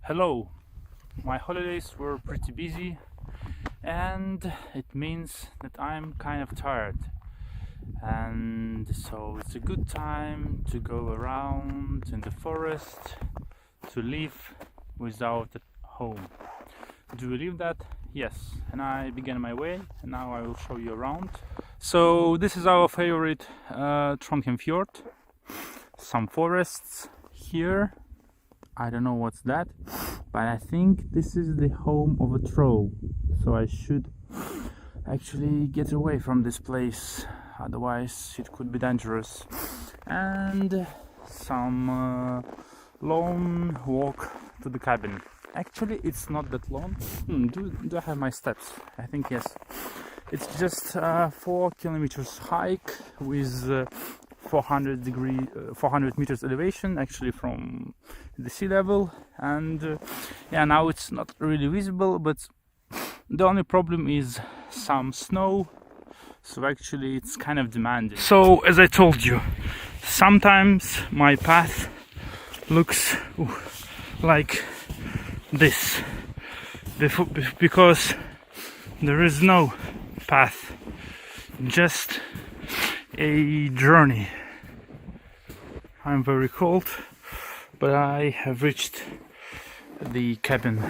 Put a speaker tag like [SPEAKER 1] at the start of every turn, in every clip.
[SPEAKER 1] Hello, my holidays were pretty busy and it means that I'm kind of tired, and so it's a good time to go around in the forest, to live without a home. Do you believe that? Yes, and I began my way and now I will show you around. So this is our favorite Trondheim Fjord, some forests here. I don't know what's that, but I think this is the home of a troll, so I should actually get away from this place, otherwise it could be dangerous. And some long walk to the cabin. Actually it's not that long. Do I have my steps? I think yes. It's just 4 kilometers hike with 400 meters elevation, actually from the sea level. And yeah, now it's not really visible, but the only problem is some snow, so actually it's kind of demanding. So as I told you, sometimes my path looks like this because there is no path, just a journey. I'm very cold, but I have reached the cabin.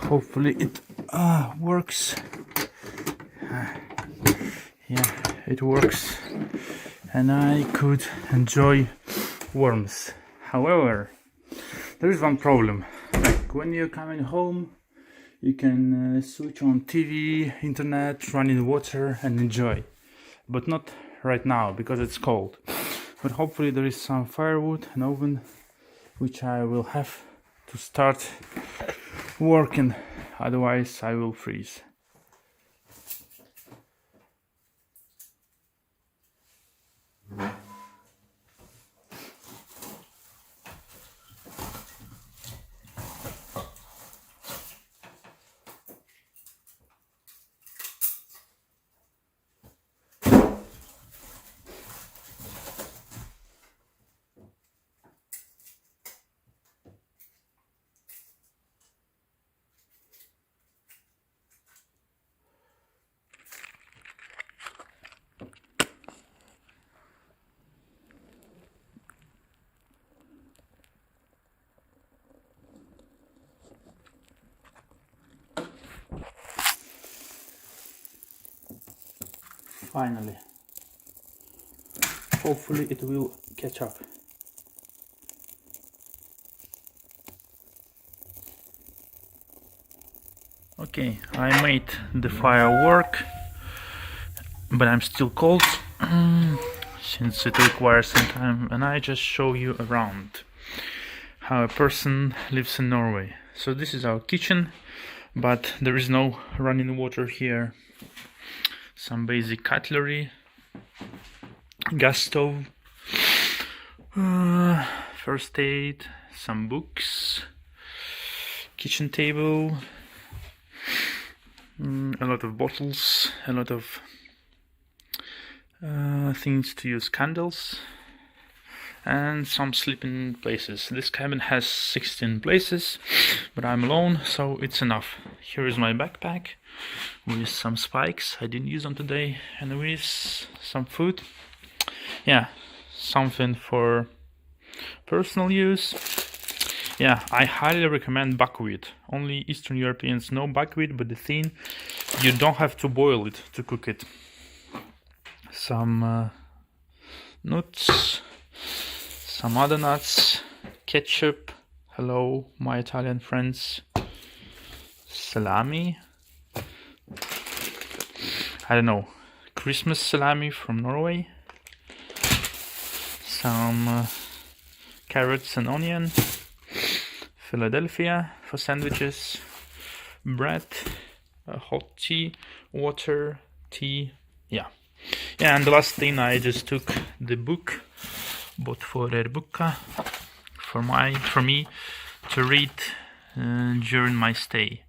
[SPEAKER 1] Hopefully it works. Yeah, it works, and I could enjoy warmth. However, there is one problem. Like when you're coming home, you can switch on TV, internet, running water and enjoy. But not right now because it's cold. But hopefully there is some firewood and oven, which I will have to start working, otherwise I will freeze. Finally. Hopefully it will catch up. Okay, I made the fire work, but I'm still cold since it requires some time, and I just show you around how a person lives in Norway. So this is our kitchen, but there is no running water here. Some basic cutlery, gas stove, first aid, some books, kitchen table, a lot of bottles, a lot of things to use, candles, and some sleeping places. This cabin has 16 places, but I'm alone, so it's enough. Here is my backpack with some spikes, I didn't use them today, and with some food. Yeah, something for personal use. Yeah, I highly recommend buckwheat. Only Eastern Europeans know buckwheat, but the thing, you don't have to boil it to cook it. Some nuts, some other nuts, ketchup, hello my Italian friends, salami, I don't know, Christmas salami from Norway, some carrots and onion, Philadelphia for sandwiches, bread, hot tea, water, tea, yeah. Yeah, and the last thing, I just took the book, bought for boka, for me to read during my stay.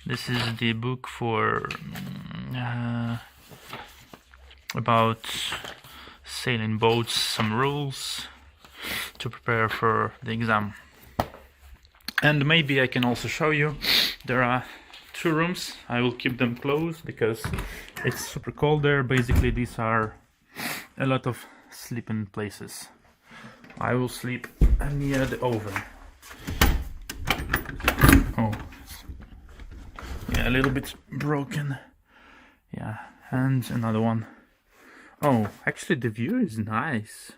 [SPEAKER 1] This is the book for about sailing boats, some rules to prepare for the exam. And maybe I can also show you, there are 2 rooms. I will keep them closed because it's super cold there. Basically these are a lot of sleeping places. I will sleep near the oven. Oh, yeah, a little bit broken. Yeah, and another one. Oh, actually the view is nice.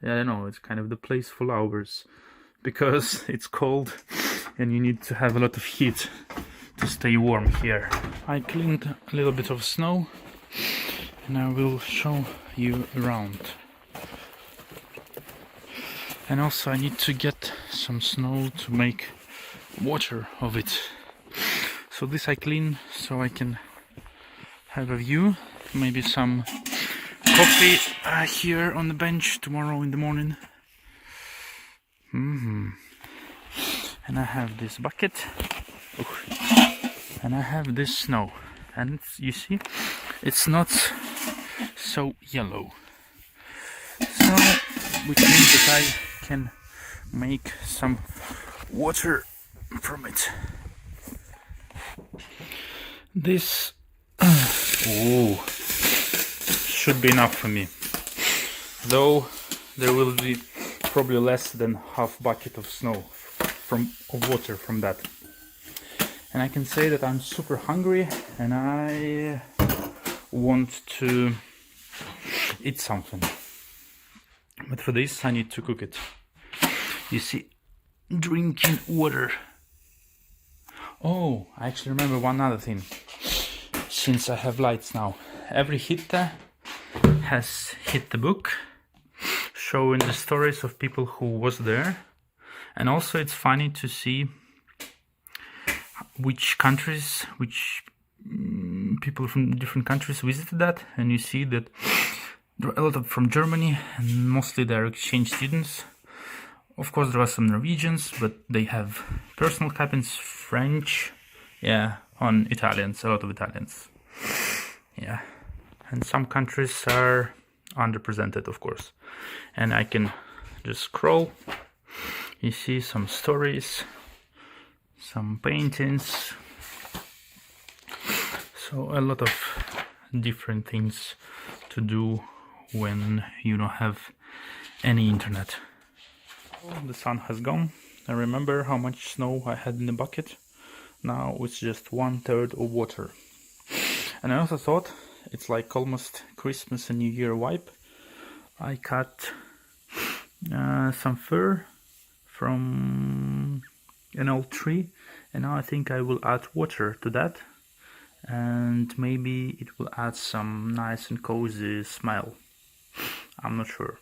[SPEAKER 1] Yeah, I know, it's kind of the place for lovers, because it's cold and you need to have a lot of heat to stay warm here. I cleaned a little bit of snow and I will show you around. And also I need to get some snow to make water of it. So this I clean so I can have a view, maybe some coffee here on the bench tomorrow in the morning. And I have this bucket. And I have this snow. And you see, it's not so yellow. So, which means that I can make some water from it. This should be enough for me, though there will be probably less than half bucket of snow of water from that. And I can say that I'm super hungry and I want to eat something, but for this I need to cook it. You see, drinking water. Oh, I actually remember one other thing. Since I have lights now, every hitta has hit the book showing the stories of people who was there, and also it's funny to see which countries, which people from different countries visited that, and you see that there are a lot of from Germany, and mostly they're exchange students. Of course there are some Norwegians, but they have personal cabins, French, yeah, on Italians, a lot of Italians, yeah, and some countries are underrepresented, of course. And I can just scroll, you see some stories, some paintings, so a lot of different things to do when you don't have any internet. Oh, the sun has gone. I remember how much snow I had in the bucket. Now it's just 1/3 of water. And I also thought it's like almost Christmas and New Year vibe. I cut some fir from an old tree, and now I think I will add water to that, and maybe it will add some nice and cozy smell. I'm not sure.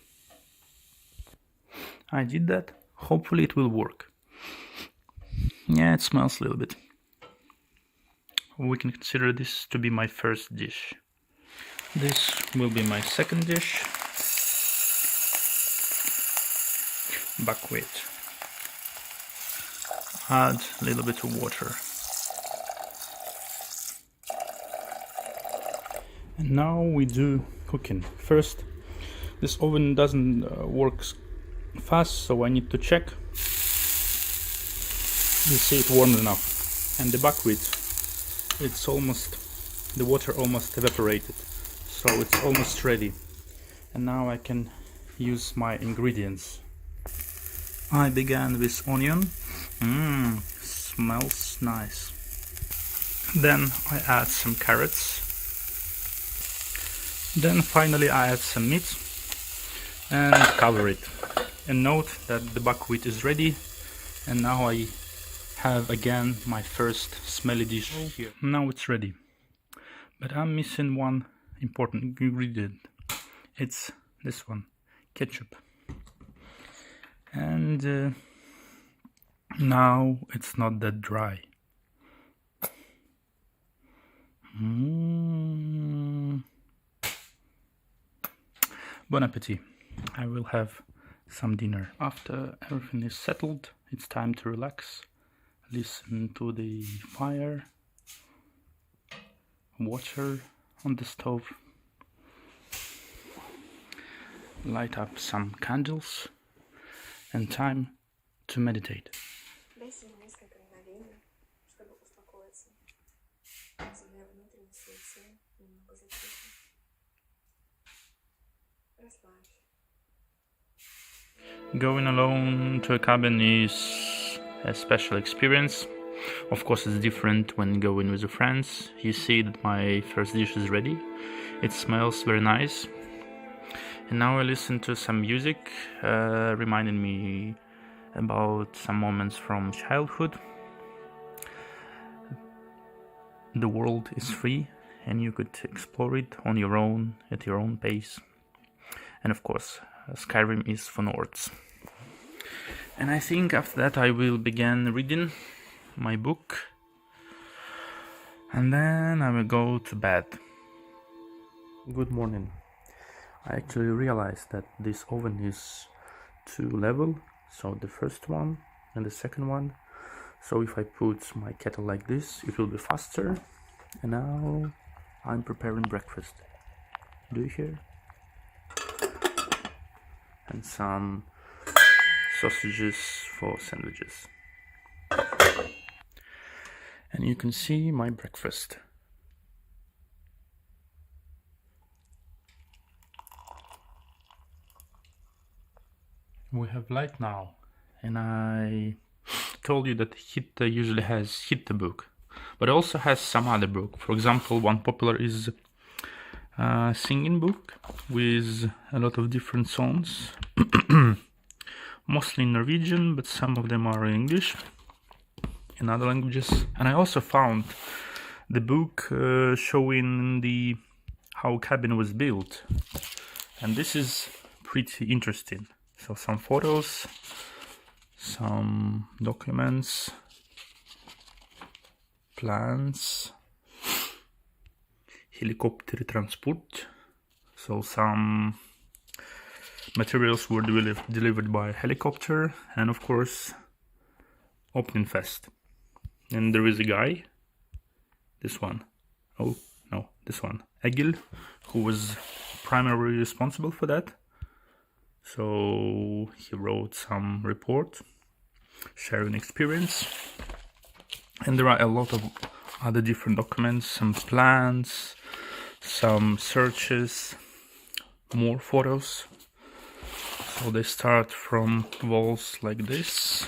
[SPEAKER 1] I did that. Hopefully it will work. Yeah, it smells a little bit. We can consider this to be my first dish. This will be my second dish. Buckwheat. Add a little bit of water. And now we do cooking. First, this oven doesn't work fast, so I need to check. You see it warm enough. And the buckwheat, it's almost, the water almost evaporated, so it's almost ready. And now I can use my ingredients. I began with onion. Smells nice. Then I add some carrots. Then finally I add some meat and cover it. And note that the buckwheat is ready, and now I have again my first smelly dish here. Now it's ready. But I'm missing one important ingredient. It's this one, ketchup. And now it's not that dry. Bon appetit. I will have some dinner. After everything is settled, it's time to relax. Listen to the fire, water on the stove, light up some candles, and time to meditate.
[SPEAKER 2] Если несколько мгновений, чтобы успокоиться, позволяя внутренней суете немного затихнуть. Расслабься.
[SPEAKER 1] Going alone to a cabin is a special experience. Of course, it's different when going with your friends. You see that my first dish is ready. It smells very nice. And now I listen to some music, reminding me about some moments from childhood. The world is free and you could explore it on your own, at your own pace. And of course, Skyrim is for Nords. And I think after that I will begin reading my book. And then I will go to bed. Good morning. I actually realized that this oven is 2 level. So the first one and the second one. So if I put my kettle like this, it will be faster. And now I'm preparing breakfast. Do you hear? And some sausages for sandwiches. And you can see my breakfast. We have light now, and I told you that Hitta usually has Hitta book, but also has some other book. For example, one popular is a singing book with a lot of different songs, mostly in Norwegian, but some of them are in English, in other languages. And I also found the book showing how cabin was built, and this is pretty interesting. So some photos, some documents, plans, helicopter transport. So some materials were delivered by helicopter, and of course opening fest. And there is a guy, this one, oh no, this one, Egil, who was primarily responsible for that. So he wrote some report sharing experience, and there are a lot of other different documents, some plans, some searches, more photos. So they start from walls like this,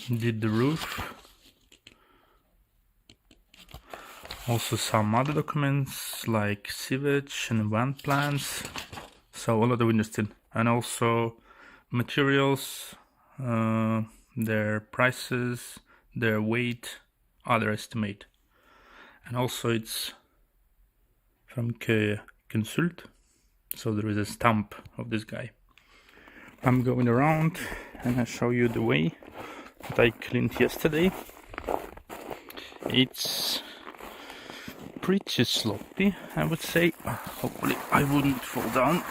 [SPEAKER 1] did the roof, also some other documents like sewage and vent plans, so a lot of interesting, and also materials, their prices, their weight, other estimate, and also it's from Consult, so there is a stamp of this guy. I'm going around and I show you the way that I cleaned yesterday. It's pretty sloppy, I would say. Hopefully I wouldn't fall down.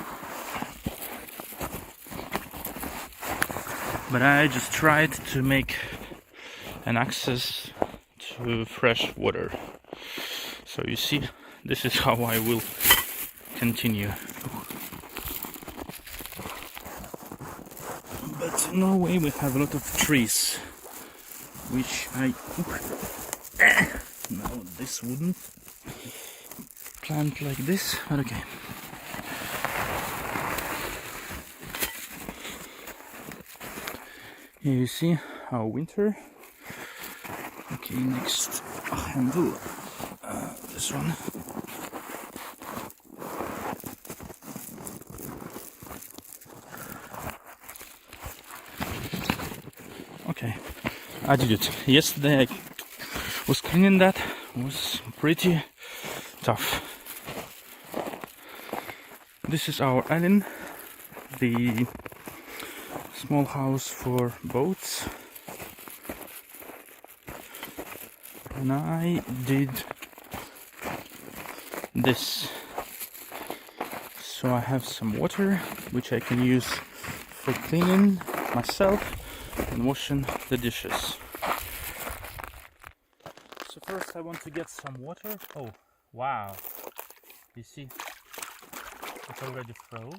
[SPEAKER 1] But I just tried to make an access to fresh water. So you see, this is how I will continue. But in Norway we have a lot of trees, which no, this wouldn't plant like this, but okay. Here you see our winter. Okay, next handle, this one. Okay, I did it. Yesterday I was cleaning that, was pretty tough. This is our island, the small house for boats, and I did this. So I have some water which I can use for cleaning myself and washing the dishes. So first I want to get some water. Oh wow, you see it already froze.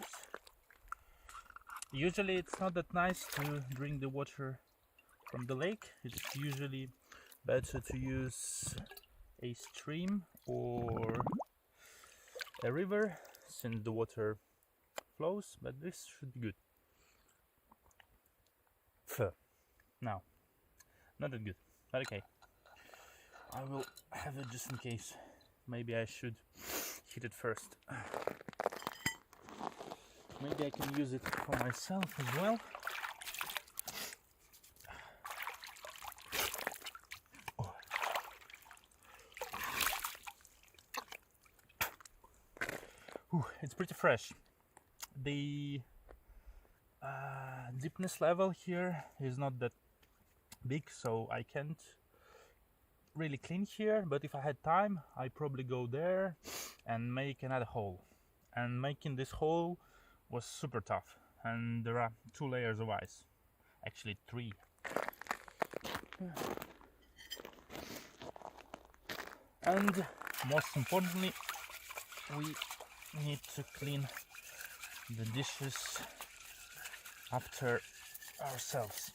[SPEAKER 1] Usually it's not that nice to drink the water from the lake. It's usually better to use a stream or a river since the water flows, but this should be good. No, not that good, but okay. I will have it just in case. Maybe I should heat it first. Maybe I can use it for myself as well. Oh. Ooh, it's pretty fresh. The deepness level here is not that big, so I can't really clean here, but if I had time I probably go there and make another hole. And making this hole was super tough, and there are 2 layers of ice, actually 3. And most importantly, we need to clean the dishes after ourselves.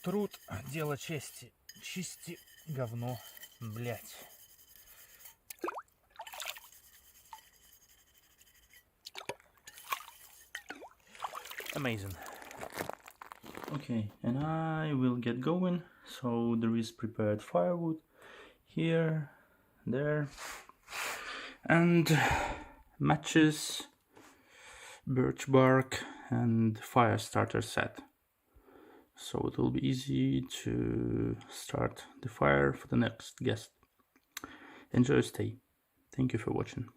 [SPEAKER 1] Труд – дело чести. Чисти говно, блять. Amazing. Okay, and I will get going. So there is prepared firewood here, there, and matches, birch bark, and fire starter set. So it will be easy to start the fire for the next guest. Enjoy your stay. Thank you for watching.